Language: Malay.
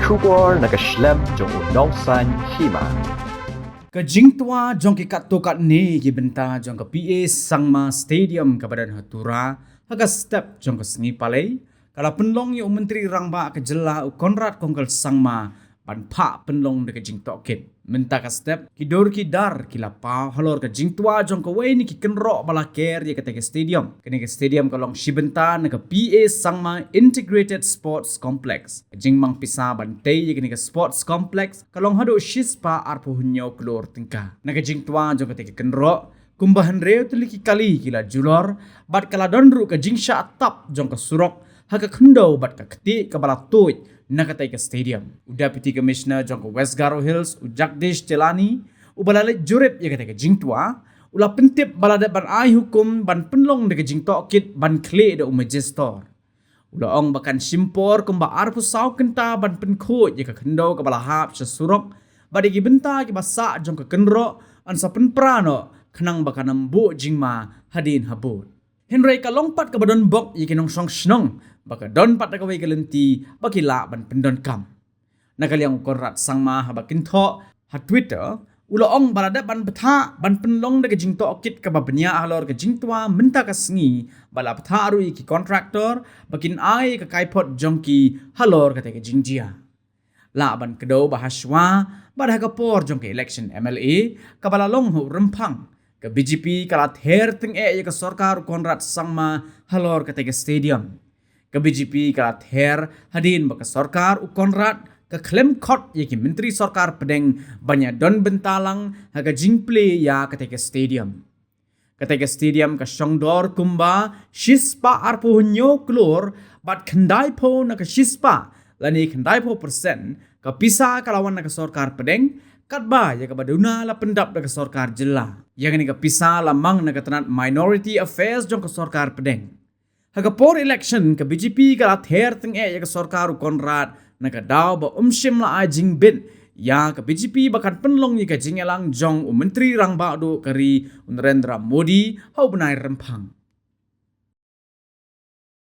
Shubor nakaslem jong unongsan hima. Kajing tua jong ki kat tokat ni ki benta jong ka PA Sangma Stadium ka badan hatura haga step jong ka sengi palai kala penlong yu menteri rangba ka jela u Konrad Kongkal Sangma pan pa penlong de kajing tokit menta ka step ki dor ki dar ki lapa halor ka jing tua jong ka wei ni ki kenro bala ker ye ka te stadium kene ka stadium kalong shibenta na ka PA Sangma Integrated Sports Complex jing mang pisa bante ye kene ka sports complex kalong hado shispa arpo hunyo klor tingka na ka jing tua jong ka te kenro kumbahan reo tuliki kali kila julor bat kala donru ka jing sha tap jong ka surok haga khendo bat ka khti ka bala toy nakatai ka stadium. Udah Deputy Commissioner jong ka West Garo Hills u Jagdish Telani u balale jurep ye katai ka jingtua ula pentip balada ban ai hukum ban penlong de ka jingto kit ban kle de u majestor. Ula ong bakan simpor kumba arpu sau kenta ban penkho ye ka khendo ka bala hap sa surok badi ki benta ki basa jong ka kenro an sa penprano khnang bakanam bu jingma hadin habut. Henry ka longpat ka badon bok ye kinong song snong baka don pat ka wei kalenti bakila ban pendon kam nakaliang Konrad Sangma habakin tho ha Twitter uloong balada ban betha ban penlong de jingto okit ka babnya halor ka jingtwa menta ka sngi bala betha aru ki contractor bakin ai ka kaipot jongki halor ka te jingjia la ban kedo bahaswa badah ka por jongki election MLA ka bala long hu rempang ka BJP kala ther teng e ka sarkar Konrad Sangma halor ka te stadium ka BJP ka ther hadin baka sarkar u Konrad ka klem khot ye ki menteri sarkar pedeng banya don bentalang haga jingple ya ka te stadium ka shongdor kumba shispa arpo hunyo klor bat khandai pho na ka shispa lani khandai pho persen ka pisa kalawan na ka sarkar pedeng katba ya ka baduna la pendap da ka sarkar jilla yang ni ka pisa lamang na ka tanat minority affairs jong ka sarkar pedeng haga por election ka BJP ka ther teng e ya ka sarkar Konrad na ka daw ba umshim la ajing bin ya ka BJP bakan penlong ni ka jingelang jong menteri rangba do kari Narendra Modi hau benai rempang